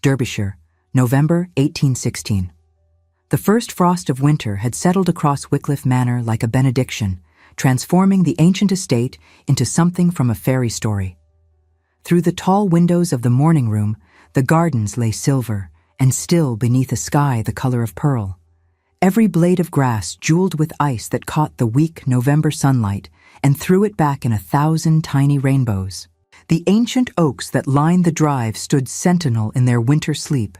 Derbyshire, November 1816. The first frost of winter had settled across Wycliffe Manor like a benediction, transforming the ancient estate into something from a fairy story. Through the tall windows of the morning room, the gardens lay silver and still beneath a sky the color of pearl. Every blade of grass jeweled with ice that caught the weak November sunlight and threw it back in 1,000 tiny rainbows. The ancient oaks that lined the drive stood sentinel in their winter sleep,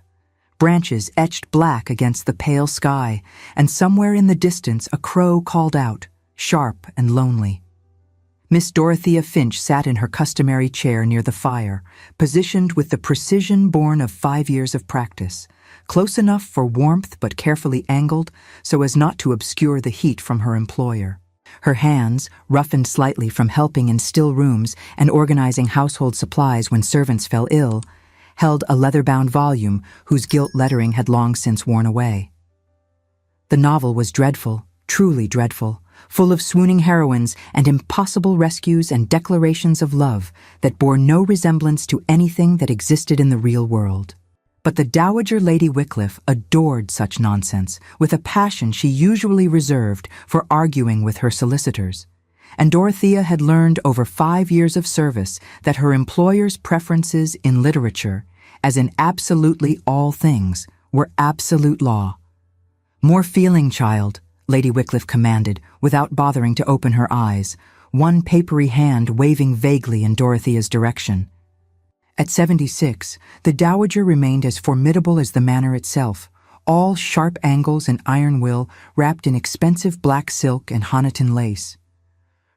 branches etched black against the pale sky, and somewhere in the distance a crow called out, sharp and lonely. Miss Dorothea Finch sat in her customary chair near the fire, positioned with the precision born of 5 years of practice, close enough for warmth but carefully angled so as not to obscure the heat from her employer. Her hands, roughened slightly from helping in still rooms and organizing household supplies when servants fell ill, held a leather-bound volume whose gilt lettering had long since worn away. The novel was dreadful, truly dreadful, full of swooning heroines and impossible rescues and declarations of love that bore no resemblance to anything that existed in the real world. But the Dowager Lady Wycliffe adored such nonsense with a passion she usually reserved for arguing with her solicitors, and Dorothea had learned over 5 years of service that her employer's preferences in literature, as in absolutely all things, were absolute law. "More feeling, child," Lady Wycliffe commanded, without bothering to open her eyes, one papery hand waving vaguely in Dorothea's direction. At 76, the Dowager remained as formidable as the manor itself, all sharp angles and iron will wrapped in expensive black silk and Honiton lace.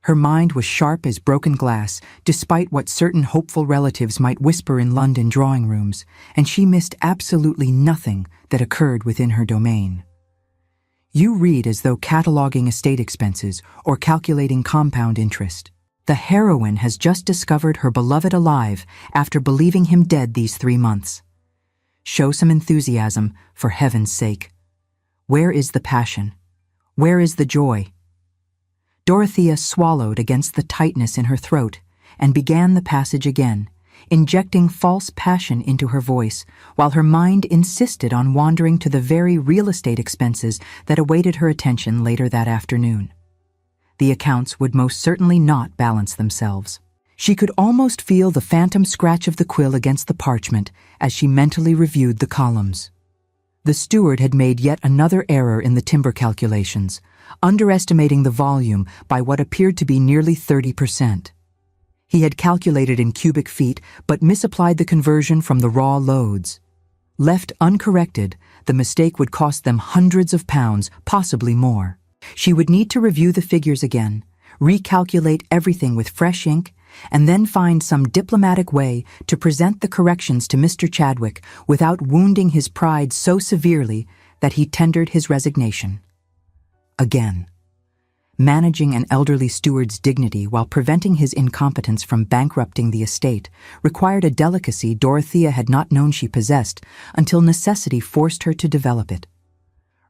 Her mind was sharp as broken glass, despite what certain hopeful relatives might whisper in London drawing rooms, and she missed absolutely nothing that occurred within her domain. You read as though cataloging estate expenses or calculating compound interest. The heroine has just discovered her beloved alive after believing him dead these 3 months. Show some enthusiasm, for heaven's sake. Where is the passion? Where is the joy? Dorothea swallowed against the tightness in her throat and began the passage again, injecting false passion into her voice, while her mind insisted on wandering to the very real estate expenses that awaited her attention later that afternoon. The accounts would most certainly not balance themselves. She could almost feel the phantom scratch of the quill against the parchment as she mentally reviewed the columns. The steward had made yet another error in the timber calculations, underestimating the volume by what appeared to be nearly 30%. He had calculated in cubic feet but misapplied the conversion from the raw loads. Left uncorrected, the mistake would cost them hundreds of pounds, possibly more. She would need to review the figures again, recalculate everything with fresh ink, and then find some diplomatic way to present the corrections to Mr. Chadwick without wounding his pride so severely that he tendered his resignation. Again. Managing an elderly steward's dignity while preventing his incompetence from bankrupting the estate required a delicacy Dorothea had not known she possessed until necessity forced her to develop it.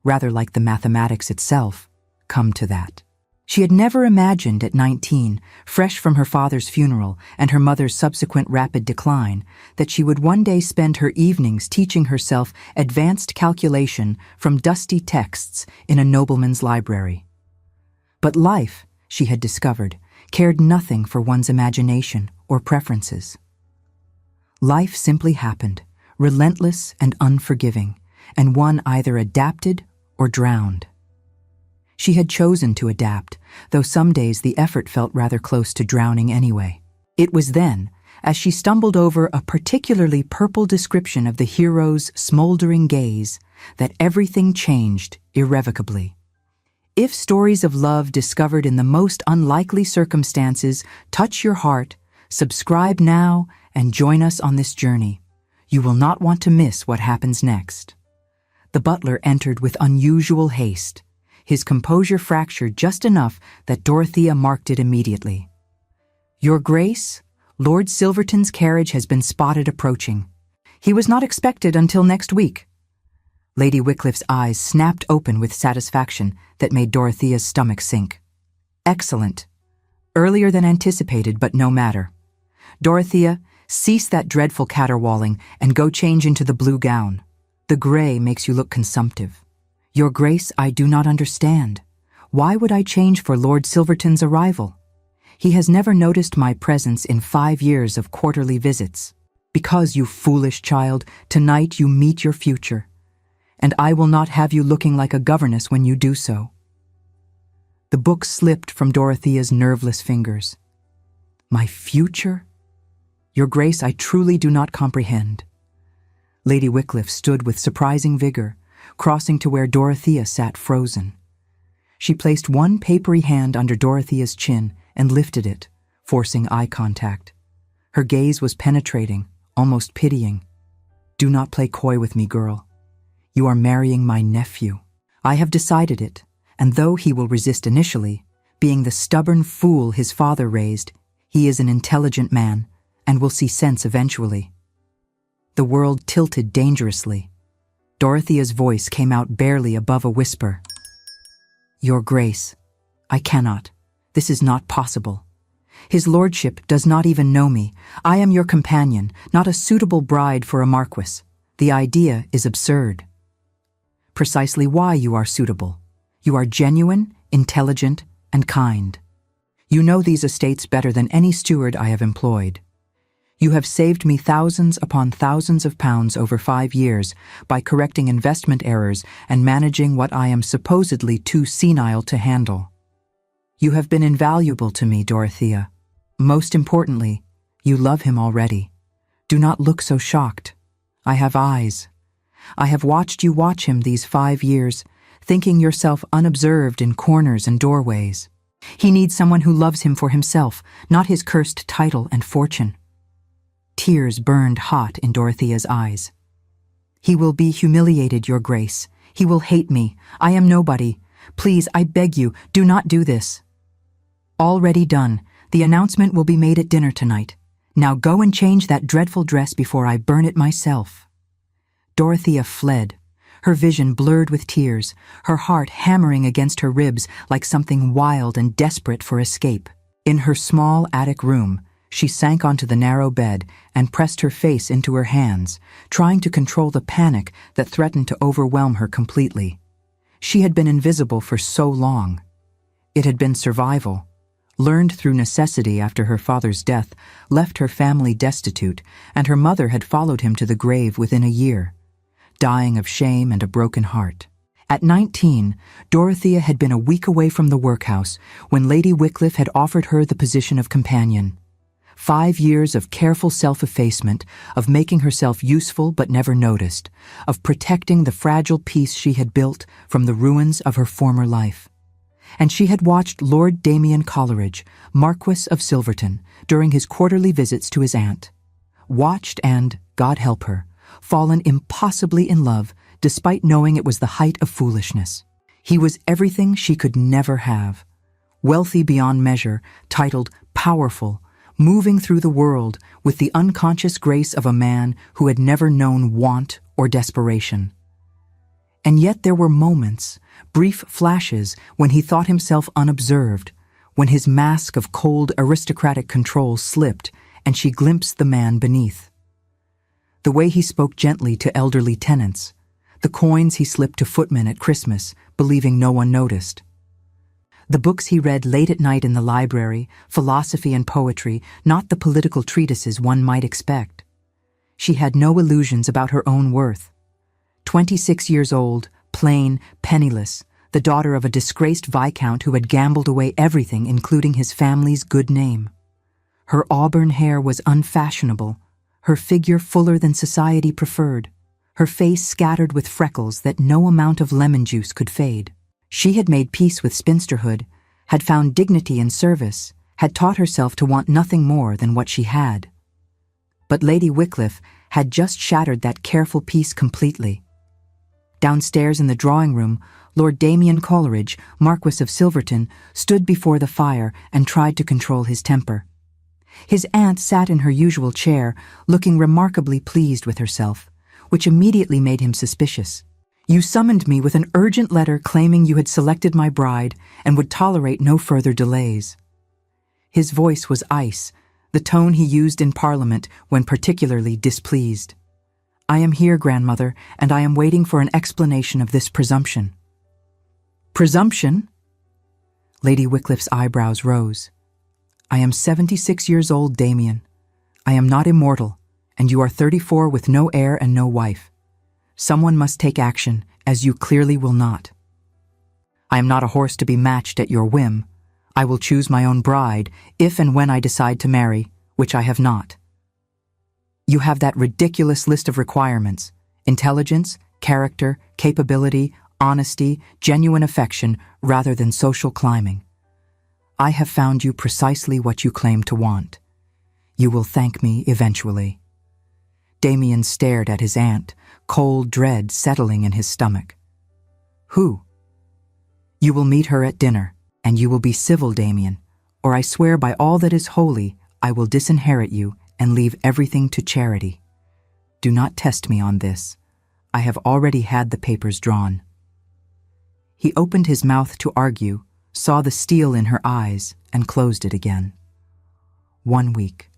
Rather like the mathematics itself, come to that. She had never imagined at 19, fresh from her father's funeral and her mother's subsequent rapid decline, that she would one day spend her evenings teaching herself advanced calculation from dusty texts in a nobleman's library. But life, she had discovered, cared nothing for one's imagination or preferences. Life simply happened, relentless and unforgiving, and one either adapted or drowned. She had chosen to adapt, though some days the effort felt rather close to drowning anyway. It was then, as she stumbled over a particularly purple description of the hero's smoldering gaze, that everything changed irrevocably. If stories of love discovered in the most unlikely circumstances touch your heart, subscribe now and join us on this journey. You will not want to miss what happens next. The butler entered with unusual haste. His composure fractured just enough that Dorothea marked it immediately. "Your Grace, Lord Silverton's carriage has been spotted approaching. He was not expected until next week." Lady Wycliffe's eyes snapped open with satisfaction that made Dorothea's stomach sink. "Excellent. Earlier than anticipated, but no matter. Dorothea, Cease that dreadful caterwauling and go change into the blue gown. The gray makes you look consumptive. Your Grace, I do not understand. Why would I change for Lord Silverton's arrival? He has never noticed my presence in 5 years of quarterly visits. Because, you foolish child, tonight you meet your future. And I will not have you looking like a governess when you do so. The book slipped from Dorothea's nerveless fingers. My future? Your Grace, I truly do not comprehend. Lady Wycliffe stood with surprising vigor, crossing to where Dorothea sat frozen. She placed one papery hand under Dorothea's chin and lifted it, forcing eye contact. Her gaze was penetrating, almost pitying. Do not play coy with me, girl. You are marrying my nephew. I have decided it, and though he will resist initially, being the stubborn fool his father raised, he is an intelligent man and will see sense eventually. The world tilted dangerously. Dorothea's voice came out barely above a whisper. Your Grace, I cannot. This is not possible. His lordship does not even know me. I am your companion, not a suitable bride for a marquess. The idea is absurd. Precisely why you are suitable. You are genuine, intelligent, and kind. You know these estates better than any steward I have employed. You have saved me thousands upon thousands of pounds over 5 years by correcting investment errors and managing what I am supposedly too senile to handle. You have been invaluable to me, Dorothea. Most importantly, you love him already. Do not look so shocked. I have eyes. I have watched you watch him these 5 years, thinking yourself unobserved in corners and doorways. He needs someone who loves him for himself, not his cursed title and fortune. Tears burned hot in Dorothea's eyes. He will be humiliated, Your Grace. He will hate me. I am nobody. Please, I beg you, do not do this. Already done. The announcement will be made at dinner tonight. Now go and change that dreadful dress before I burn it myself. Dorothea fled, her vision blurred with tears, her heart hammering against her ribs like something wild and desperate for escape. In her small attic room, she sank onto the narrow bed and pressed her face into her hands, trying to control the panic that threatened to overwhelm her completely. She had been invisible for so long. It had been survival. Learned through necessity after her father's death, left her family destitute, and her mother had followed him to the grave within a year, dying of shame and a broken heart. At 19, Dorothea had been a week away from the workhouse when Lady Wycliffe had offered her the position of companion. 5 years of careful self-effacement, of making herself useful but never noticed, of protecting the fragile peace she had built from the ruins of her former life. And she had watched Lord Damien Coleridge, Marquess of Silverton, during his quarterly visits to his aunt. Watched and, God help her, fallen impossibly in love, despite knowing it was the height of foolishness. He was everything she could never have. Wealthy beyond measure, titled powerful, moving through the world with the unconscious grace of a man who had never known want or desperation. And yet there were moments, brief flashes, when he thought himself unobserved, when his mask of cold aristocratic control slipped and she glimpsed the man beneath. The way he spoke gently to elderly tenants, the coins he slipped to footmen at Christmas, believing no one noticed. The books he read late at night in the library, philosophy and poetry, not the political treatises one might expect. She had no illusions about her own worth. 26 years old, plain, penniless, the daughter of a disgraced viscount who had gambled away everything, including his family's good name. Her auburn hair was unfashionable, her figure fuller than society preferred, her face scattered with freckles that no amount of lemon juice could fade. She had made peace with spinsterhood, had found dignity in service, had taught herself to want nothing more than what she had. But Lady Wycliffe had just shattered that careful peace completely. Downstairs in the drawing room, Lord Damien Coleridge, Marquess of Silverton, stood before the fire and tried to control his temper. His aunt sat in her usual chair, looking remarkably pleased with herself, which immediately made him suspicious. You summoned me with an urgent letter claiming you had selected my bride and would tolerate no further delays. His voice was ice, the tone he used in Parliament when particularly displeased. "I am here, grandmother, and I am waiting for an explanation of this presumption." "Presumption?" Lady Wickliffe's eyebrows rose. "I am 76 years old, Damien. I am not immortal, and you are 34 with no heir and no wife. Someone must take action, as you clearly will not. I am not a horse to be matched at your whim. I will choose my own bride if and when I decide to marry, which I have not. You have that ridiculous list of requirements: intelligence, character, capability, honesty, genuine affection, rather than social climbing. I have found you precisely what you claim to want. You will thank me eventually." Damien stared at his aunt, cold dread settling in his stomach. "Who?" "You will meet her at dinner, and you will be civil, Damien, or I swear by all that is holy, I will disinherit you and leave everything to charity. Do not test me on this. I have already had the papers drawn." He opened his mouth to argue, saw the steel in her eyes, and closed it again. 1 week.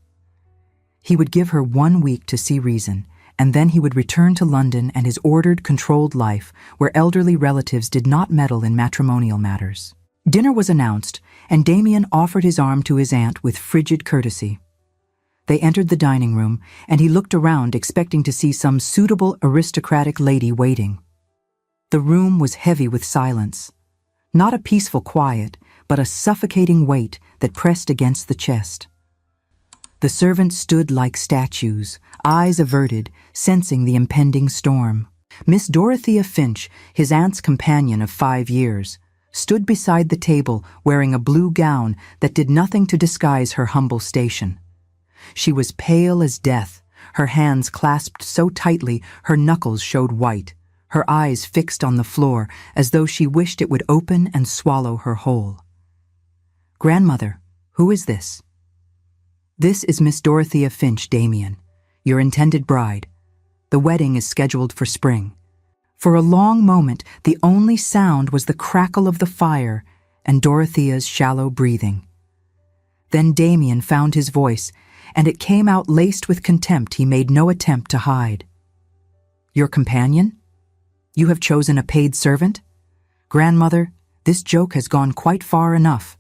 He would give her 1 week to see reason, and then he would return to London and his ordered, controlled life, where elderly relatives did not meddle in matrimonial matters. Dinner was announced, and Damien offered his arm to his aunt with frigid courtesy. They entered the dining room, and he looked around expecting to see some suitable aristocratic lady waiting. The room was heavy with silence. Not a peaceful quiet, but a suffocating weight that pressed against the chest. The servants stood like statues, eyes averted, sensing the impending storm. Miss Dorothea Finch, his aunt's companion of 5 years, stood beside the table wearing a blue gown that did nothing to disguise her humble station. She was pale as death, her hands clasped so tightly her knuckles showed white, her eyes fixed on the floor as though she wished it would open and swallow her whole. "Grandmother, who is this?" "This is Miss Dorothea Finch, Damien, your intended bride. The wedding is scheduled for spring." For a long moment, the only sound was the crackle of the fire and Dorothea's shallow breathing. Then Damien found his voice, and it came out laced with contempt he made no attempt to hide. "Your companion? You have chosen a paid servant? Grandmother, this joke has gone quite far enough."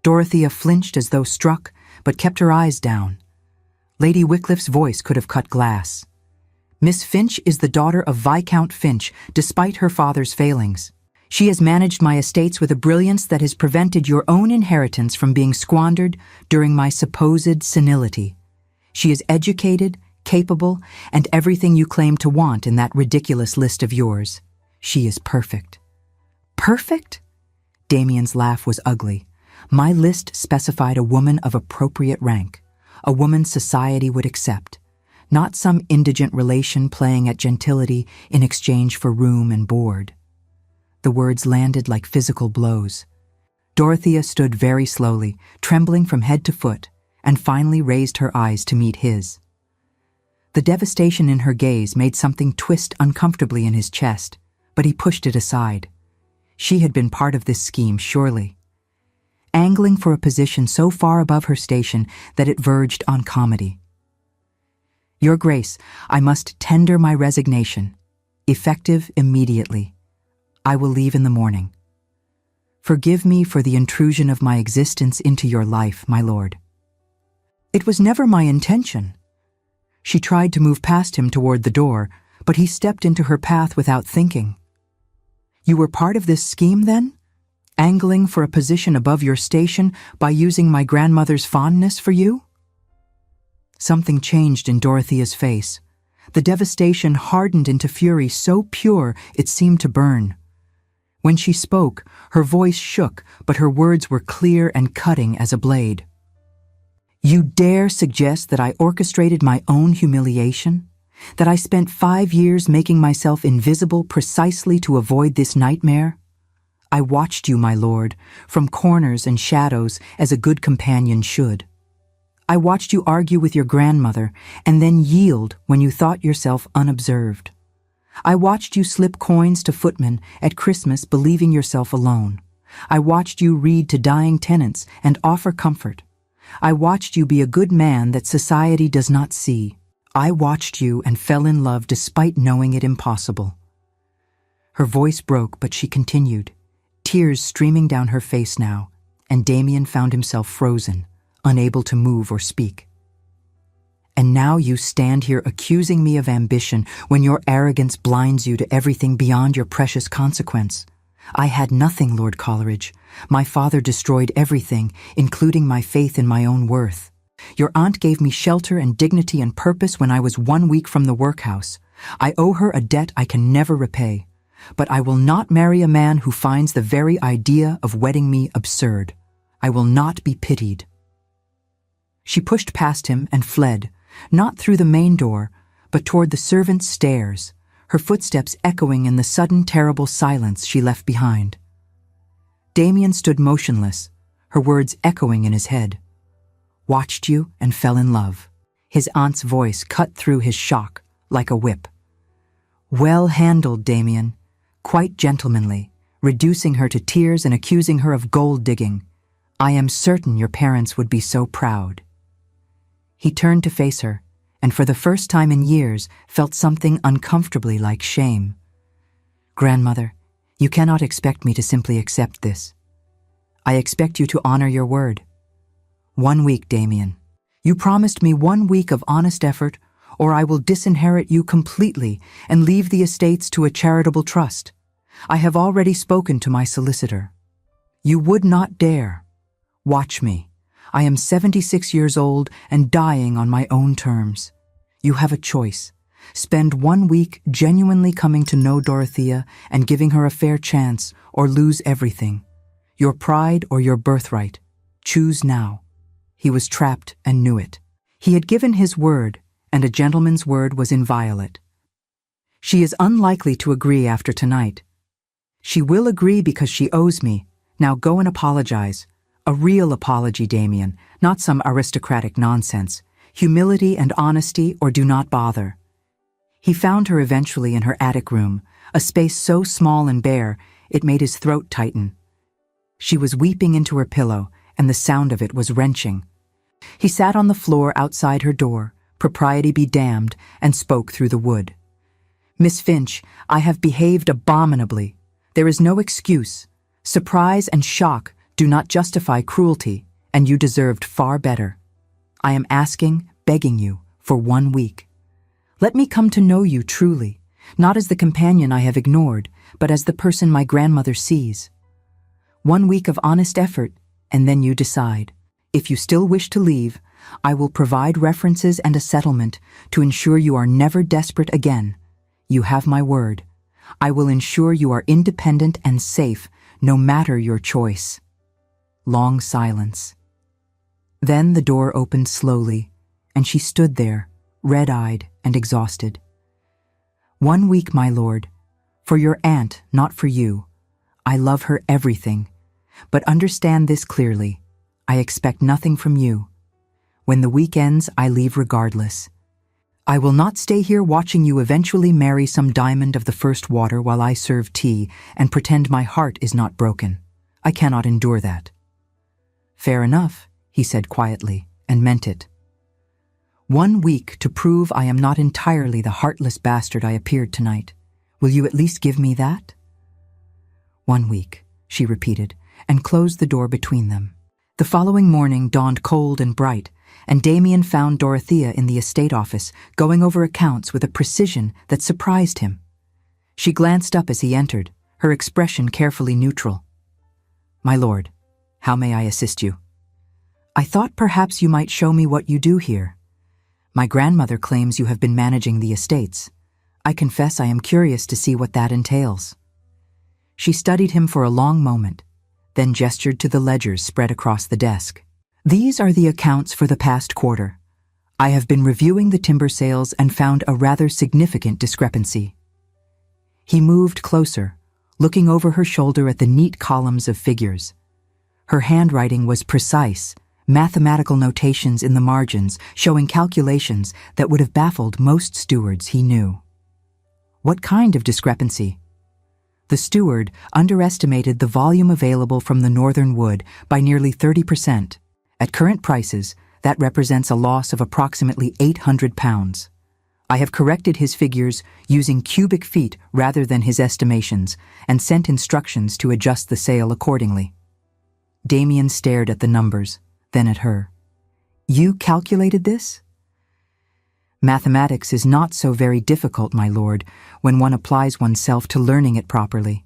Dorothea flinched as though struck, but kept her eyes down. Lady Wickliffe's voice could have cut glass. "Miss Finch is the daughter of Viscount Finch, despite her father's failings. She has managed my estates with a brilliance that has prevented your own inheritance from being squandered during my supposed senility. She is educated, capable, and everything you claim to want in that ridiculous list of yours. She is perfect." "Perfect?" Damien's laugh was ugly. "My list specified a woman of appropriate rank, a woman society would accept, not some indigent relation playing at gentility in exchange for room and board." The words landed like physical blows. Dorothea stood very slowly, trembling from head to foot, and finally raised her eyes to meet his. The devastation in her gaze made something twist uncomfortably in his chest, but he pushed it aside. She had been part of this scheme, surely. Angling for a position so far above her station that it verged on comedy. "Your Grace, I must tender my resignation, effective immediately. I will leave in the morning. Forgive me for the intrusion of my existence into your life, my lord." "It was never my intention." She tried to move past him toward the door, but he stepped into her path without thinking. "You were part of this scheme, then? Angling for a position above your station by using my grandmother's fondness for you?" Something changed in Dorothea's face. The devastation hardened into fury so pure it seemed to burn. When she spoke, her voice shook, but her words were clear and cutting as a blade. "You dare suggest that I orchestrated my own humiliation? That I spent 5 years making myself invisible precisely to avoid this nightmare? I watched you, my lord, from corners and shadows as a good companion should. I watched you argue with your grandmother and then yield when you thought yourself unobserved. I watched you slip coins to footmen at Christmas believing yourself alone. I watched you read to dying tenants and offer comfort. I watched you be a good man that society does not see. I watched you and fell in love despite knowing it impossible." Her voice broke, but she continued, tears streaming down her face now, and Damien found himself frozen, unable to move or speak. "And now you stand here accusing me of ambition when your arrogance blinds you to everything beyond your precious consequence. I had nothing, Lord Coleridge. My father destroyed everything, including my faith in my own worth. Your aunt gave me shelter and dignity and purpose when I was 1 week from the workhouse. I owe her a debt I can never repay. But I will not marry a man who finds the very idea of wedding me absurd. I will not be pitied." She pushed past him and fled, not through the main door, but toward the servants' stairs, her footsteps echoing in the sudden terrible silence she left behind. Damien stood motionless, her words echoing in his head. "Watched you and fell in love." His aunt's voice cut through his shock like a whip. "Well handled, Damien. Quite gentlemanly, reducing her to tears and accusing her of gold digging. I am certain your parents would be so proud." He turned to face her, and for the first time in years felt something uncomfortably like shame. "Grandmother, you cannot expect me to simply accept this. I expect you to honor your word. 1 week, Damien. You promised me 1 week of honest effort, or I will disinherit you completely and leave the estates to a charitable trust. I have already spoken to my solicitor. You would not dare. Watch me. I am 76 years old and dying on my own terms. You have a choice. Spend 1 week genuinely coming to know Dorothea and giving her a fair chance, or lose everything. Your pride or your birthright. Choose now." He was trapped and knew it. He had given his word, and a gentleman's word was inviolate. "She is unlikely to agree after tonight. She will agree because she owes me. Now go and apologize. A real apology, Damien, not some aristocratic nonsense. Humility and honesty, or do not bother." He found her eventually in her attic room, a space so small and bare it made his throat tighten. She was weeping into her pillow, and the sound of it was wrenching. He sat on the floor outside her door, propriety be damned, and spoke through the wood. "Miss Finch, I have behaved abominably. There is no excuse. Surprise and shock do not justify cruelty, and you deserved far better. I am asking, begging you, for 1 week. Let me come to know you truly, not as the companion I have ignored, but as the person my grandmother sees. 1 week of honest effort, and then you decide. If you still wish to leave, I will provide references and a settlement to ensure you are never desperate again. You have my word. I will ensure you are independent and safe, no matter your choice." Long silence. Then the door opened slowly, and she stood there, red-eyed and exhausted. 1 week, my lord. For your aunt, not for you. I love her everything. But understand this clearly. I expect nothing from you. When the week ends, I leave regardless. I will not stay here watching you eventually marry some diamond of the first water while I serve tea and pretend my heart is not broken. I cannot endure that." "Fair enough," he said quietly, and meant it. 1 week to prove I am not entirely the heartless bastard I appeared tonight. Will you at least give me that?" 1 week, she repeated, and closed the door between them. The following morning dawned cold and bright, and Damien found Dorothea in the estate office, going over accounts with a precision that surprised him. She glanced up as he entered, her expression carefully neutral. "My lord, how may I assist you?" "I thought perhaps you might show me what you do here. My grandmother claims you have been managing the estates. I confess I am curious to see what that entails." She studied him for a long moment, then gestured to the ledgers spread across the desk. "These are the accounts for the past quarter. I have been reviewing the timber sales and found a rather significant discrepancy." He moved closer, looking over her shoulder at the neat columns of figures. Her handwriting was precise, mathematical notations in the margins showing calculations that would have baffled most stewards he knew. What kind of discrepancy? The steward underestimated the volume available from the northern wood by nearly 30%, At current prices, that represents a loss of approximately £800. I have corrected his figures using cubic feet rather than his estimations and sent instructions to adjust the sale accordingly. Damien stared at the numbers, then at her. You calculated this? Mathematics is not so very difficult, my lord, when one applies oneself to learning it properly.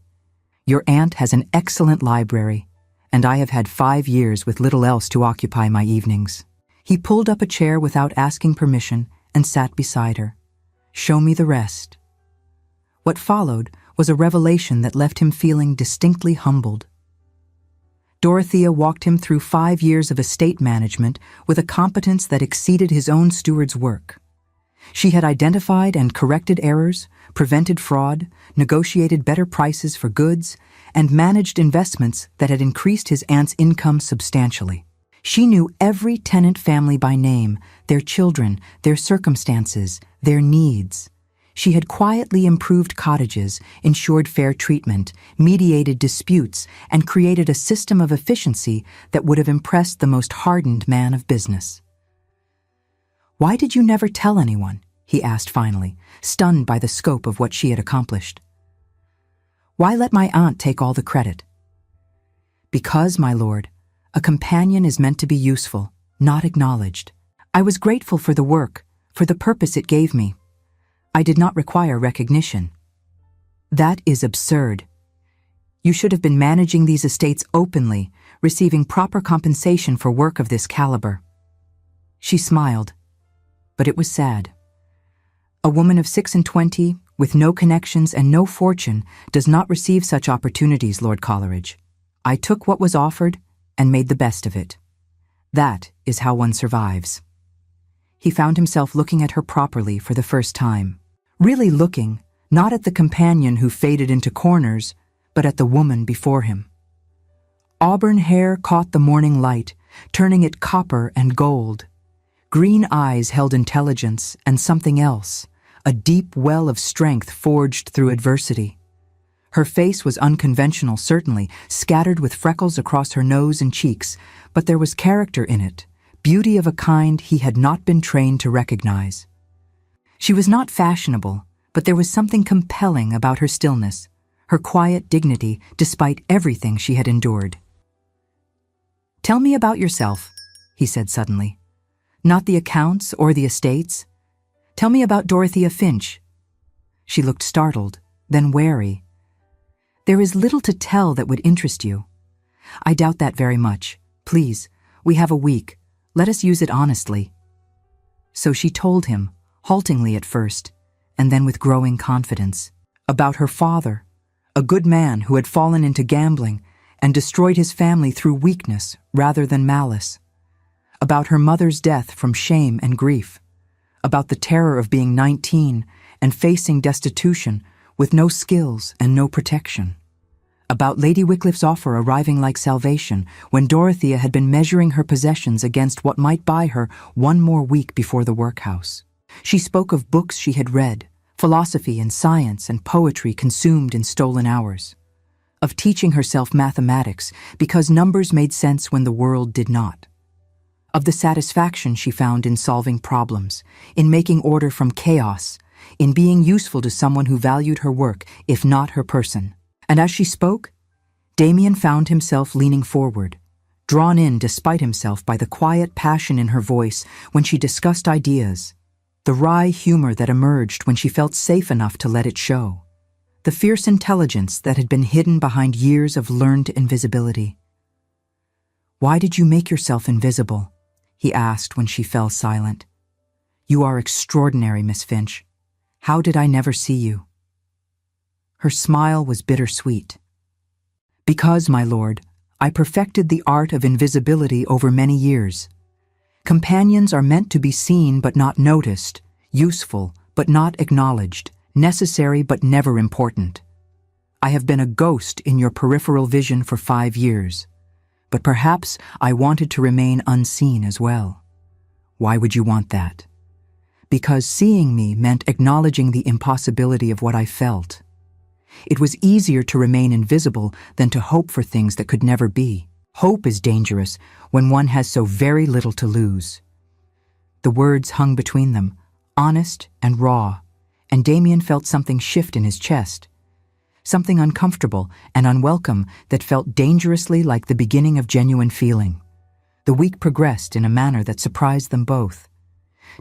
Your aunt has an excellent library, and I have had 5 years with little else to occupy my evenings. He pulled up a chair without asking permission and sat beside her. Show me the rest. What followed was a revelation that left him feeling distinctly humbled. Dorothea walked him through 5 years of estate management with a competence that exceeded his own steward's work. She had identified and corrected errors, prevented fraud, negotiated better prices for goods, and managed investments that had increased his aunt's income substantially. She knew every tenant family by name, their children, their circumstances, their needs. She had quietly improved cottages, ensured fair treatment, mediated disputes, and created a system of efficiency that would have impressed the most hardened man of business. Why did you never tell anyone? He asked finally, stunned by the scope of what she had accomplished. Why let my aunt take all the credit? Because, my lord, a companion is meant to be useful, not acknowledged. I was grateful for the work, for the purpose it gave me. I did not require recognition. That is absurd. You should have been managing these estates openly, receiving proper compensation for work of this caliber. She smiled, but it was sad. A woman of 26, with no connections and no fortune, does not receive such opportunities, Lord Coleridge. I took what was offered and made the best of it. That is how one survives. He found himself looking at her properly for the first time. Really looking, not at the companion who faded into corners, but at the woman before him. Auburn hair caught the morning light, turning it copper and gold. Green eyes held intelligence and something else, a deep well of strength forged through adversity. Her face was unconventional, certainly, scattered with freckles across her nose and cheeks, but there was character in it, beauty of a kind he had not been trained to recognize. She was not fashionable, but there was something compelling about her stillness, her quiet dignity despite everything she had endured. Tell me about yourself, he said suddenly. Not the accounts or the estates. Tell me about Dorothea Finch. She looked startled, then wary. There is little to tell that would interest you. I doubt that very much. Please, we have a week. Let us use it honestly. So she told him, haltingly at first, and then with growing confidence, about her father, a good man who had fallen into gambling and destroyed his family through weakness rather than malice, about her mother's death from shame and grief, about the terror of being 19 and facing destitution with no skills and no protection, about Lady Wycliffe's offer arriving like salvation when Dorothea had been measuring her possessions against what might buy her one more week before the workhouse. She spoke of books she had read, philosophy and science and poetry consumed in stolen hours, of teaching herself mathematics because numbers made sense when the world did not, of the satisfaction she found in solving problems, in making order from chaos, in being useful to someone who valued her work, if not her person. And as she spoke, Damien found himself leaning forward, drawn in despite himself by the quiet passion in her voice when she discussed ideas, the wry humor that emerged when she felt safe enough to let it show, the fierce intelligence that had been hidden behind years of learned invisibility. Why did you make yourself invisible? He asked when she fell silent. You are extraordinary, Miss Finch. How did I never see you? Her smile was bittersweet. Because, my lord, I perfected the art of invisibility over many years. Companions are meant to be seen but not noticed, useful but not acknowledged, necessary but never important. I have been a ghost in your peripheral vision for 5 years, but perhaps I wanted to remain unseen as well. Why would you want that? Because seeing me meant acknowledging the impossibility of what I felt. It was easier to remain invisible than to hope for things that could never be. Hope is dangerous when one has so very little to lose. The words hung between them, honest and raw, and Damien felt something shift in his chest. Something uncomfortable and unwelcome that felt dangerously like the beginning of genuine feeling. The week progressed in a manner that surprised them both.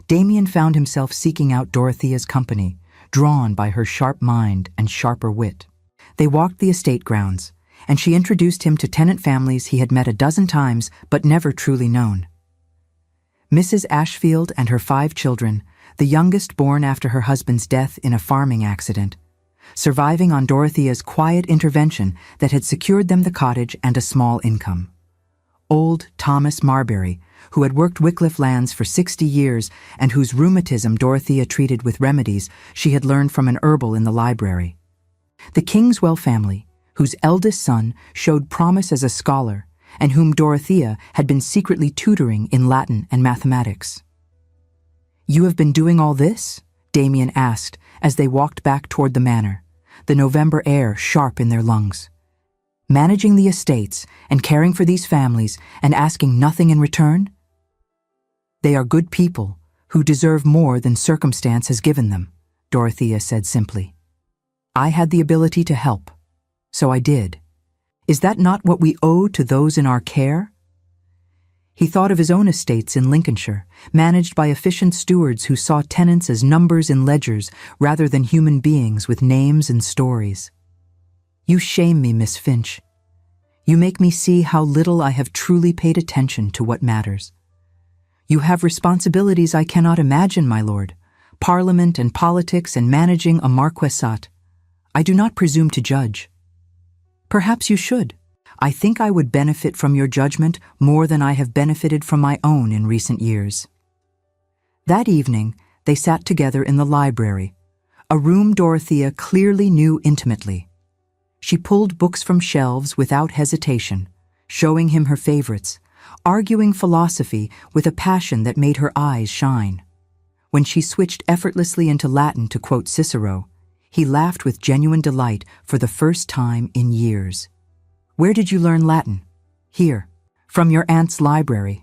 Damien found himself seeking out Dorothea's company, drawn by her sharp mind and sharper wit. They walked the estate grounds, and she introduced him to tenant families he had met a dozen times but never truly known. Mrs. Ashfield and her 5 children, the youngest born after her husband's death in a farming accident, surviving on Dorothea's quiet intervention that had secured them the cottage and a small income. Old Thomas Marbury, who had worked Wycliffe lands for 60 years and whose rheumatism Dorothea treated with remedies she had learned from an herbal in the library. The Kingswell family, whose eldest son showed promise as a scholar and whom Dorothea had been secretly tutoring in Latin and mathematics. "You have been doing all this?" Damien asked as they walked back toward the manor, the November air sharp in their lungs. "Managing the estates and caring for these families and asking nothing in return?" "They are good people who deserve more than circumstance has given them," Dorothea said simply. "I had the ability to help, so I did. Is that not what we owe to those in our care?" He thought of his own estates in Lincolnshire, managed by efficient stewards who saw tenants as numbers in ledgers rather than human beings with names and stories. "You shame me, Miss Finch. You make me see how little I have truly paid attention to what matters. You have responsibilities I cannot imagine, my lord. Parliament and politics and managing a marquessate. I do not presume to judge." "Perhaps you should. I think I would benefit from your judgment more than I have benefited from my own in recent years." That evening, they sat together in the library, a room Dorothea clearly knew intimately. She pulled books from shelves without hesitation, showing him her favorites, arguing philosophy with a passion that made her eyes shine. When she switched effortlessly into Latin to quote Cicero, he laughed with genuine delight for the first time in years. "Where did you learn Latin?" "Here, from your aunt's library.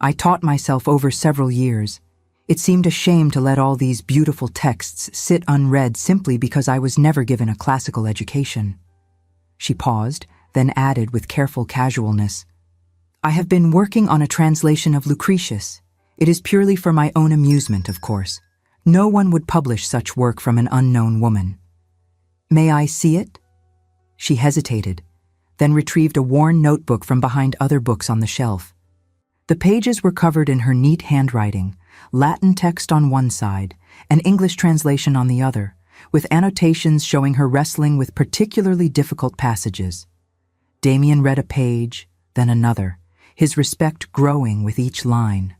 I taught myself over several years. It seemed a shame to let all these beautiful texts sit unread simply because I was never given a classical education." She paused, then added with careful casualness, "I have been working on a translation of Lucretius. It is purely for my own amusement, of course. No one would publish such work from an unknown woman." "May I see it?" She hesitated, then retrieved a worn notebook from behind other books on the shelf. The pages were covered in her neat handwriting, Latin text on one side, an English translation on the other, with annotations showing her wrestling with particularly difficult passages. Damien read a page, then another, his respect growing with each line.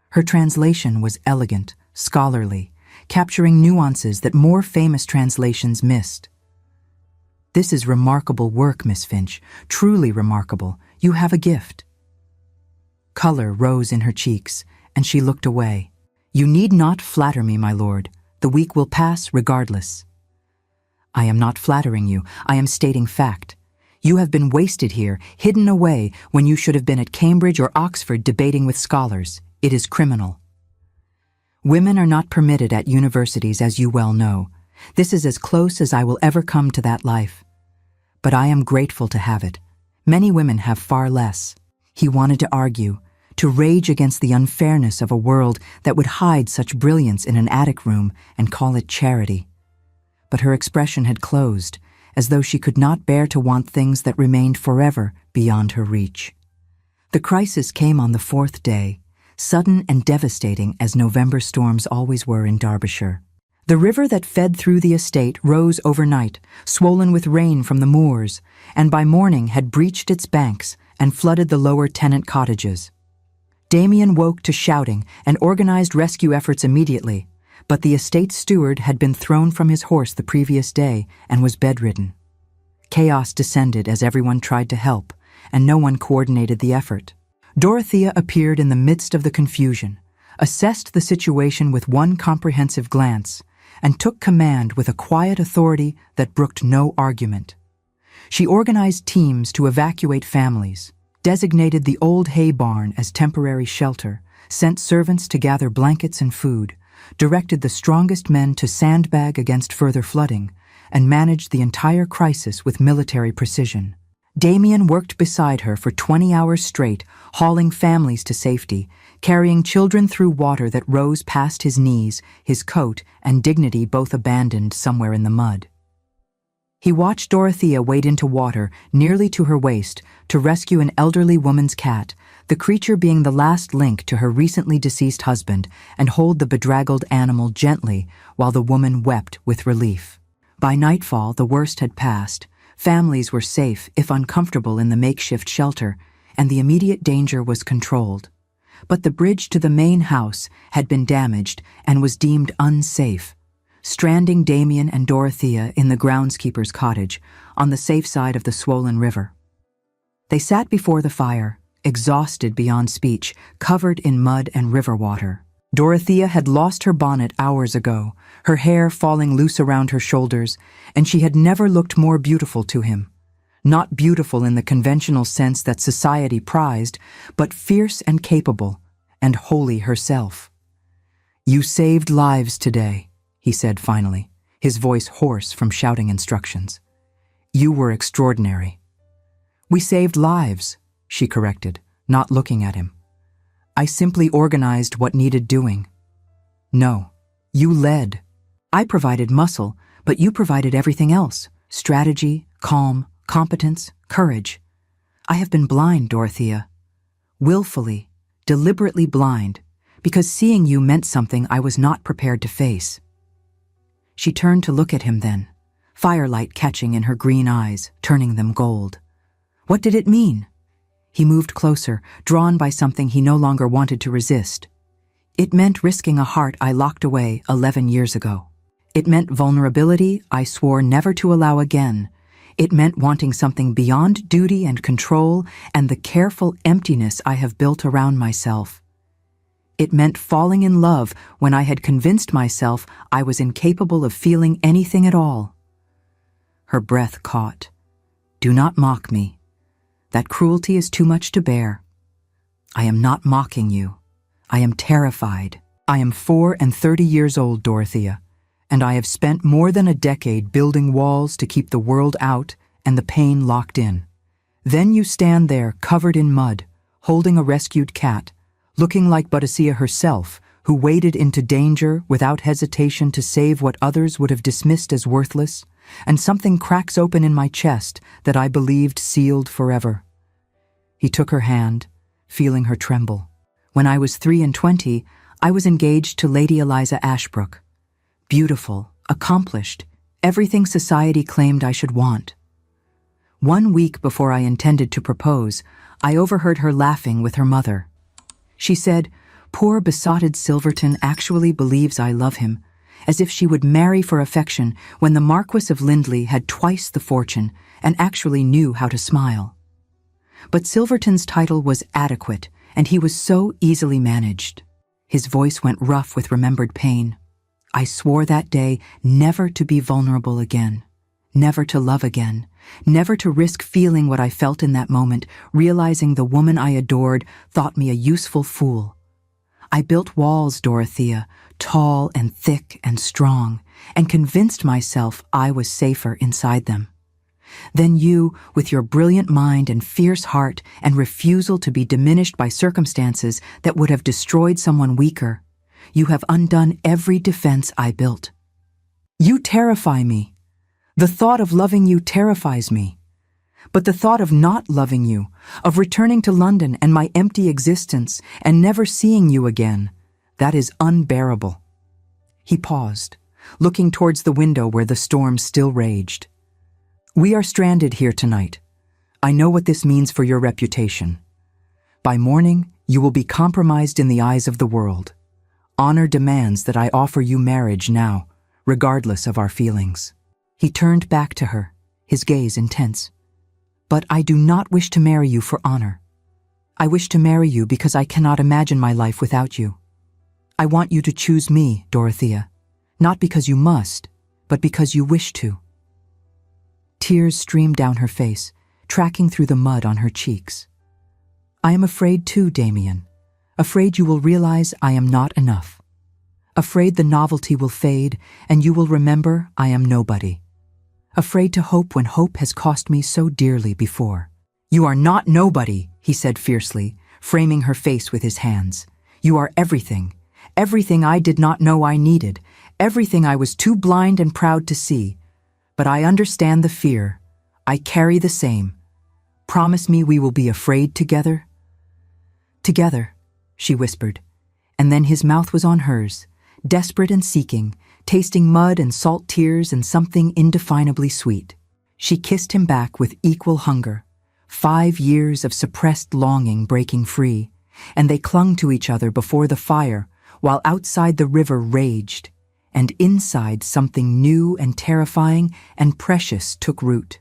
Her translation was elegant, scholarly, capturing nuances that more famous translations missed. "This is remarkable work, Miss Finch, truly remarkable. You have a gift." Color rose in her cheeks, and she looked away. "You need not flatter me, my lord. The week will pass regardless." "I am not flattering you. I am stating fact. You have been wasted here, hidden away, when you should have been at Cambridge or Oxford debating with scholars. It is criminal. Women are not permitted at universities, as you well know. This is as close as I will ever come to that life. But I am grateful to have it. Many women have far less." He wanted to argue, to rage against the unfairness of a world that would hide such brilliance in an attic room and call it charity. But her expression had closed, as though she could not bear to want things that remained forever beyond her reach. The crisis came on the 4th day, sudden and devastating as November storms always were in Derbyshire. The river that fed through the estate rose overnight, swollen with rain from the moors, and by morning had breached its banks and flooded the lower tenant cottages. Damien woke to shouting and organized rescue efforts immediately, but the estate steward had been thrown from his horse the previous day and was bedridden. Chaos descended as everyone tried to help, and no one coordinated the effort. Dorothea appeared in the midst of the confusion, assessed the situation with one comprehensive glance, and took command with a quiet authority that brooked no argument. She organized teams to evacuate families, designated the old hay barn as temporary shelter, sent servants to gather blankets and food, directed the strongest men to sandbag against further flooding, and managed the entire crisis with military precision. Damien worked beside her for 20 hours straight, hauling families to safety, carrying children through water that rose past his knees, his coat and dignity both abandoned somewhere in the mud. He watched Dorothea wade into water, nearly to her waist, to rescue an elderly woman's cat, the creature being the last link to her recently deceased husband, and hold the bedraggled animal gently while the woman wept with relief. By nightfall, the worst had passed. Families were safe, if uncomfortable, in the makeshift shelter, and the immediate danger was controlled. But the bridge to the main house had been damaged and was deemed unsafe, stranding Damien and Dorothea in the groundskeeper's cottage on the safe side of the swollen river. They sat before the fire, exhausted beyond speech, covered in mud and river water. Dorothea had lost her bonnet hours ago, her hair falling loose around her shoulders, and she had never looked more beautiful to him. Not beautiful in the conventional sense that society prized, but fierce and capable, and wholly herself. "You saved lives today," he said finally, his voice hoarse from shouting instructions. "You were extraordinary." "We saved lives," she corrected, not looking at him. "I simply organized what needed doing." "No, you led. I provided muscle, but you provided everything else: strategy, calm, competence, courage. I have been blind, Dorothea. Willfully, deliberately blind, because seeing you meant something I was not prepared to face." She turned to look at him then, firelight catching in her green eyes, turning them gold. What did it mean? He moved closer, drawn by something he no longer wanted to resist. "It meant risking a heart I locked away 11 years ago. It meant vulnerability I swore never to allow again. It meant wanting something beyond duty and control and the careful emptiness I have built around myself. It meant falling in love when I had convinced myself I was incapable of feeling anything at all." Her breath caught. "Do not mock me. That cruelty is too much to bear. I am not mocking you. I am terrified. I am 34 years old, Dorothea, and I have spent more than a decade building walls to keep the world out and the pain locked in. Then you stand there covered in mud, holding a rescued cat, looking like Boadicea herself, who waded into danger without hesitation to save what others would have dismissed as worthless, and something cracks open in my chest that I believed sealed forever." He took her hand, feeling her tremble. "When I was 23, I was engaged to Lady Eliza Ashbrook. Beautiful, accomplished, everything society claimed I should want. 1 week before I intended to propose, I overheard her laughing with her mother. She said, 'Poor besotted Silverton actually believes I love him,' as if she would marry for affection when the Marquess of Lindley had twice the fortune and actually knew how to smile. But Silverton's title was adequate, and he was so easily managed." His voice went rough with remembered pain. "I swore that day never to be vulnerable again, never to love again, never to risk feeling what I felt in that moment, realizing the woman I adored thought me a useful fool. I built walls, Dorothea, tall and thick and strong, and convinced myself I was safer inside them. Then you, with your brilliant mind and fierce heart and refusal to be diminished by circumstances that would have destroyed someone weaker, you have undone every defense I built. You terrify me. The thought of loving you terrifies me. But the thought of not loving you, of returning to London and my empty existence and never seeing you again, that is unbearable." He paused, looking towards the window where the storm still raged. "We are stranded here tonight. I know what this means for your reputation. By morning, you will be compromised in the eyes of the world. Honor demands that I offer you marriage now, regardless of our feelings." He turned back to her, his gaze intense. "But I do not wish to marry you for honor. I wish to marry you because I cannot imagine my life without you. I want you to choose me, Dorothea, not because you must, but because you wish to." Tears streamed down her face, tracking through the mud on her cheeks. I am afraid too, Damien. Afraid you will realize I am not enough. Afraid the novelty will fade and you will remember I am nobody. Afraid to hope when hope has cost me so dearly before. You are not nobody, he said fiercely, framing her face with his hands. You are everything. Everything I did not know I needed. Everything I was too blind and proud to see. But I understand the fear. I carry the same. Promise me we will be afraid together? Together, she whispered, and then his mouth was on hers, desperate and seeking, tasting mud and salt tears and something indefinably sweet. She kissed him back with equal hunger, 5 years of suppressed longing breaking free, and they clung to each other before the fire, while outside the river raged, and inside something new and terrifying and precious took root.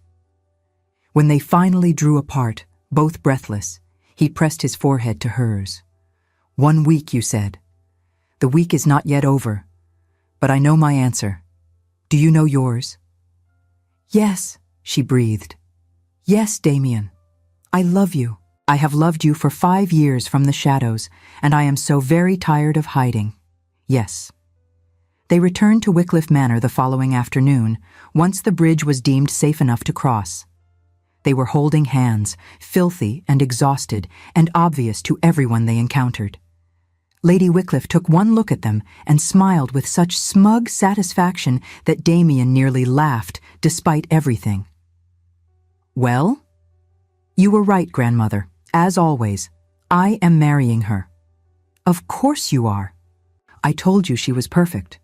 When they finally drew apart, both breathless, he pressed his forehead to hers. 1 week, you said. The week is not yet over, but I know my answer. Do you know yours? Yes, she breathed. Yes, Damien. I love you. I have loved you for 5 years from the shadows, and I am so very tired of hiding. Yes. They returned to Wycliffe Manor the following afternoon, once the bridge was deemed safe enough to cross. They were holding hands, filthy and exhausted, and obvious to everyone they encountered. Lady Wycliffe took one look at them and smiled with such smug satisfaction that Damien nearly laughed, despite everything. Well? You were right, grandmother. As always, I am marrying her. Of course you are. I told you she was perfect.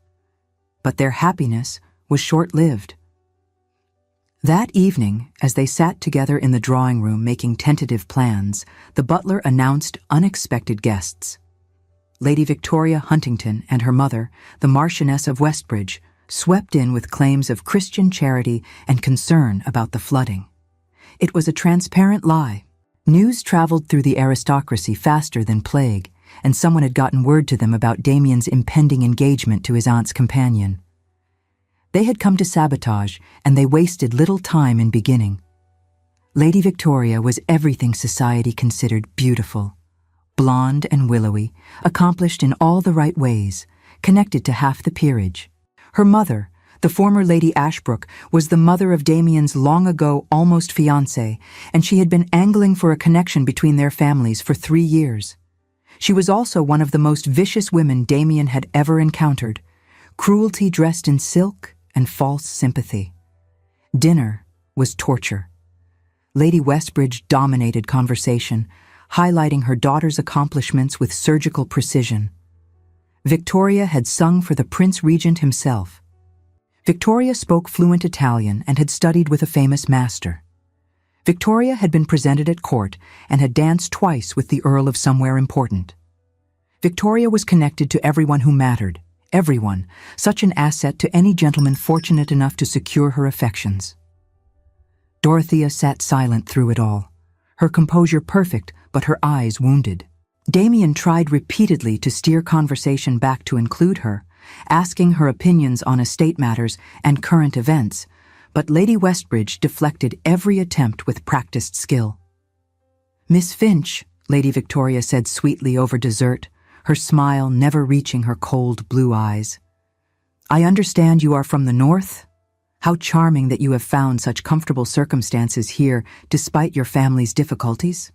But their happiness was short-lived. That evening, as they sat together in the drawing room making tentative plans, the butler announced unexpected guests. Lady Victoria Huntington and her mother, the Marchioness of Westbridge, swept in with claims of Christian charity and concern about the flooding. It was a transparent lie. News traveled through the aristocracy faster than plague, and someone had gotten word to them about Damien's impending engagement to his aunt's companion. They had come to sabotage, and they wasted little time in beginning. Lady Victoria was everything society considered beautiful. Blonde and willowy, accomplished in all the right ways, connected to half the peerage. Her mother, the former Lady Ashbrook, was the mother of Damien's long-ago almost fiancé, and she had been angling for a connection between their families for 3 years. She was also one of the most vicious women Damien had ever encountered, cruelty dressed in silk and false sympathy. Dinner was torture. Lady Westbridge dominated conversation, highlighting her daughter's accomplishments with surgical precision. Victoria had sung for the Prince Regent himself. Victoria spoke fluent Italian and had studied with a famous master. Victoria had been presented at court and had danced twice with the Earl of Somewhere Important. Victoria was connected to everyone who mattered, everyone, such an asset to any gentleman fortunate enough to secure her affections. Dorothea sat silent through it all, her composure perfect but her eyes wounded. Damien tried repeatedly to steer conversation back to include her, asking her opinions on estate matters and current events, but Lady Westbridge deflected every attempt with practiced skill. "Miss Finch," Lady Victoria said sweetly over dessert, her smile never reaching her cold blue eyes. "I understand you are from the north? How charming that you have found such comfortable circumstances here despite your family's difficulties.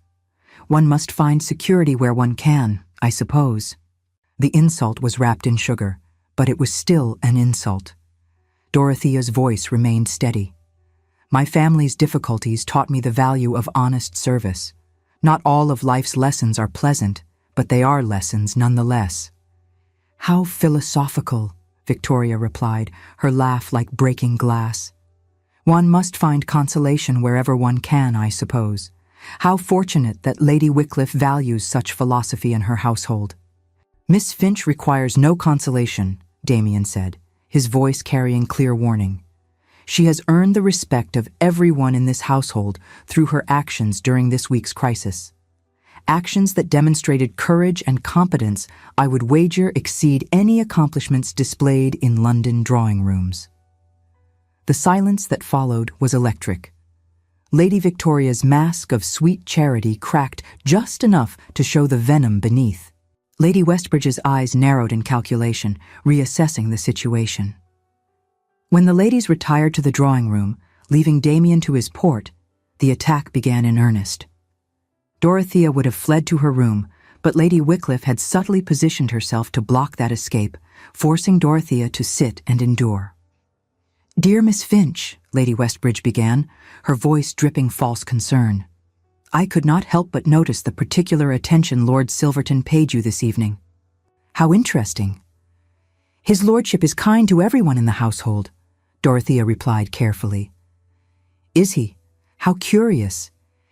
One must find security where one can, I suppose." The insult was wrapped in sugar, but it was still an insult. Dorothea's voice remained steady. "My family's difficulties taught me the value of honest service. Not all of life's lessons are pleasant, but they are lessons nonetheless." "How philosophical," Victoria replied, her laugh like breaking glass. "One must find consolation wherever one can, I suppose. How fortunate that Lady Wycliffe values such philosophy in her household." "Miss Finch requires no consolation," Damien said, his voice carrying clear warning. "She has earned the respect of everyone in this household through her actions during this week's crisis. Actions that demonstrated courage and competence I would wager exceed any accomplishments displayed in London drawing rooms." The silence that followed was electric. Lady Victoria's mask of sweet charity cracked just enough to show the venom beneath. Lady Westbridge's eyes narrowed in calculation, reassessing the situation. When the ladies retired to the drawing room, leaving Damien to his port, the attack began in earnest. Dorothea would have fled to her room, but Lady Wycliffe had subtly positioned herself to block that escape, forcing Dorothea to sit and endure. "Dear Miss Finch," Lady Westbridge began, her voice dripping false concern, "I could not help but notice the particular attention Lord Silverton paid you this evening. How interesting." "His lordship is kind to everyone in the household," Dorothea replied carefully. "Is he? How curious.